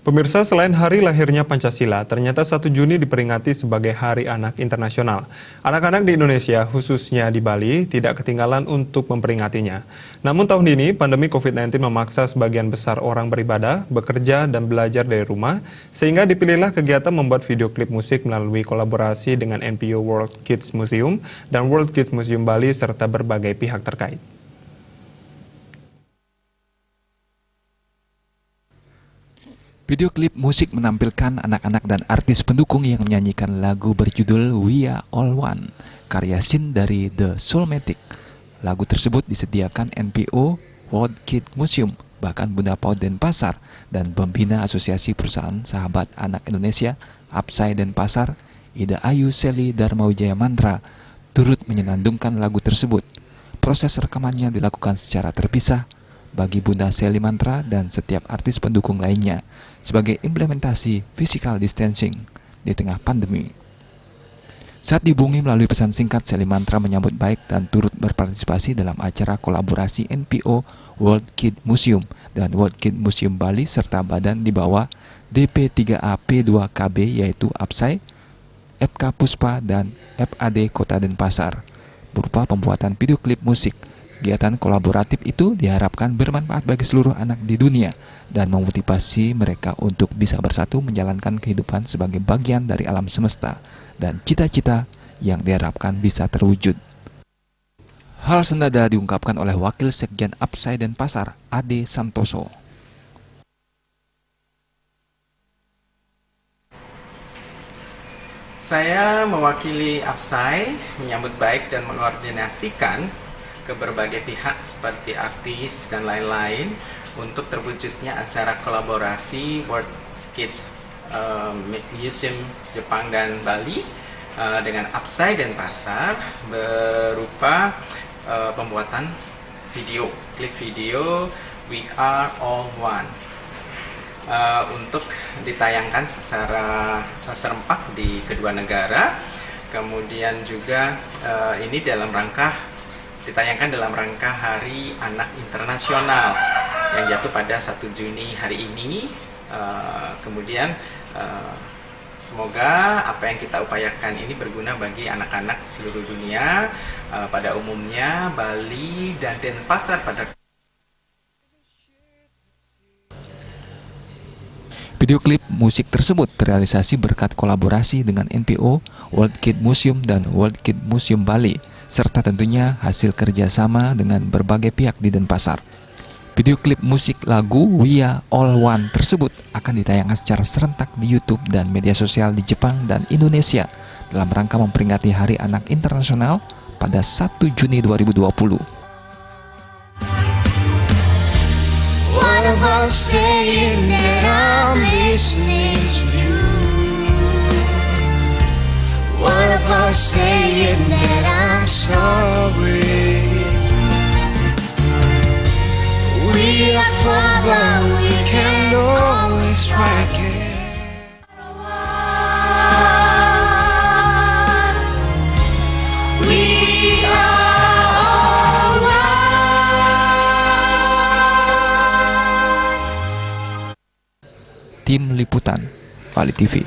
Pemirsa, selain hari lahirnya Pancasila, ternyata 1 Juni diperingati sebagai Hari Anak Internasional. Anak-anak di Indonesia, khususnya di Bali, tidak ketinggalan untuk memperingatinya. Namun tahun ini, pandemi COVID-19 memaksa sebagian besar orang beribadah, bekerja, dan belajar dari rumah, sehingga dipilihlah kegiatan membuat video klip musik melalui kolaborasi dengan NPO World Kids Museum dan World Kids Museum Bali, serta berbagai pihak terkait. Video klip musik menampilkan anak-anak dan artis pendukung yang menyanyikan lagu berjudul We Are All One, karya Sin dari The Soulmatic. Lagu tersebut disediakan NPO World Kids Museum, bahkan Bunda Paut Denpasar, dan pembina Asosiasi Perusahaan Sahabat Anak Indonesia, Apsai Denpasar, Ida Ayu Seli Darmawijaya Mantra, turut menyenandungkan lagu tersebut. Proses rekamannya dilakukan secara terpisah bagi Bunda Seli Mantra dan setiap artis pendukung lainnya sebagai implementasi physical distancing di tengah pandemi. Saat dihubungi melalui pesan singkat, Seli Mantra menyambut baik dan turut berpartisipasi dalam acara kolaborasi NPO World Kids Museum dan World Kids Museum Bali serta badan di bawah DP3AP2KB yaitu Apsai, FK Puspa, dan FAD Kota Denpasar berupa pembuatan video klip musik. Kegiatan kolaboratif itu diharapkan bermanfaat bagi seluruh anak di dunia dan memotivasi mereka untuk bisa bersatu menjalankan kehidupan sebagai bagian dari alam semesta dan cita-cita yang diharapkan bisa terwujud. Hal senada diungkapkan oleh Wakil Sekjen Apsai Denpasar, Ade Santoso. Saya mewakili Apsai menyambut baik dan mengkoordinasikan ke berbagai pihak seperti artis dan lain-lain untuk terwujudnya acara kolaborasi World Kids Museum Jepang dan Bali dengan Apsai Denpasar berupa pembuatan klip video We Are All One untuk ditayangkan secara serempak di kedua negara. Kemudian juga ini ditayangkan dalam rangka Hari Anak Internasional yang jatuh pada 1 Juni hari ini. Kemudian semoga apa yang kita upayakan ini berguna bagi anak-anak seluruh dunia, pada umumnya Bali dan Denpasar pada. Video klip musik tersebut terrealisasi berkat kolaborasi dengan NPO World Kids Museum dan World Kids Museum Bali, serta tentunya hasil kerjasama dengan berbagai pihak di Denpasar. Video klip musik lagu We Are All One tersebut akan ditayangkan secara serentak di YouTube dan media sosial di Jepang dan Indonesia dalam rangka memperingati Hari Anak Internasional pada 1 Juni 2020. What about saying that I'm listening to you? What about saying that I'm sorry? We are far, but we can always try again. We are all one. Tim Liputan, Bali TV.